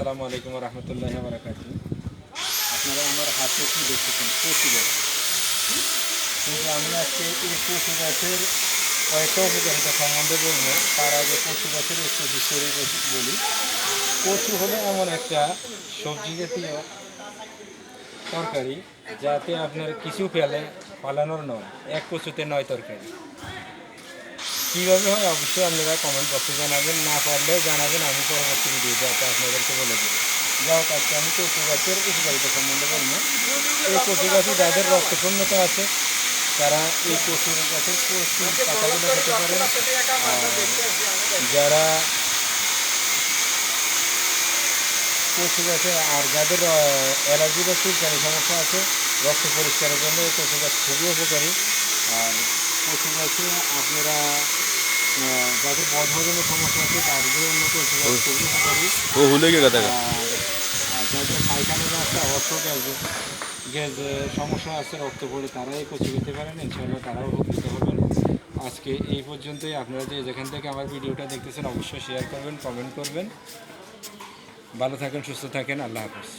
আসসালামু আলাইকুম রহমতুল্লাহি ওয়া বারাকাতুহু। আপনারা আমার হাতে কি দেখতেছেন? কচু গাছ। কিন্তু আমি আজকে এই কচু গাছের কয়েকটা উপকারিতা সম্বন্ধে বলবো। তার আগে কচু গাছের একটু হিস্টোরি বলি। কচু হলো এমন একটা সবজি জাতীয় তরকারি যাতে আপনার কিছু পালানোর নয়, এক কচুতে 9 তরকারি। কীভাবে হয় অবশ্যই আপনারা কমেন্ট বক্সে জানাবেন, না পারলেও জানাবেন, আমি পরবর্তী ভিডিওতে আপনাদেরকে বলে দেবো। যাই হোক, আজকে আমি কচু গাছের উপকারিতা সম্বন্ধে বলবো। এই কচু গাছে যাদের রক্তশূন্যতা আছে তারা এই কচু গাছের কচু পাতাগুলো খেতে পারেন। যারা কচু গাছে আর যাদের অ্যালার্জি বা চুলকানি সমস্যা আছে, রক্ত পরিষ্কারের জন্য এই কচু গাছ খুবই উপকারী। আর কচু গাছে আপনারা যাদের বদহজমের সমস্যা আছে তাদের জন্য কচু গাছ খুবই উপকারী। আর যাদের পায়খানার রাস্তা অর্থ গ্যাস সমস্যা আছে, রক্ত পড়ে, তারা এই কচু খেতে পারেন। ইনশাআল্লাহ তারাও উপকৃত হবেন। আজকে এই পর্যন্তই। আপনারা যেখান থেকে আমার ভিডিওটা দেখতেছেন অবশ্যই শেয়ার করবেন, কমেন্ট করবেন। ভালো থাকেন, সুস্থ থাকেন। আল্লাহ হাফেজ।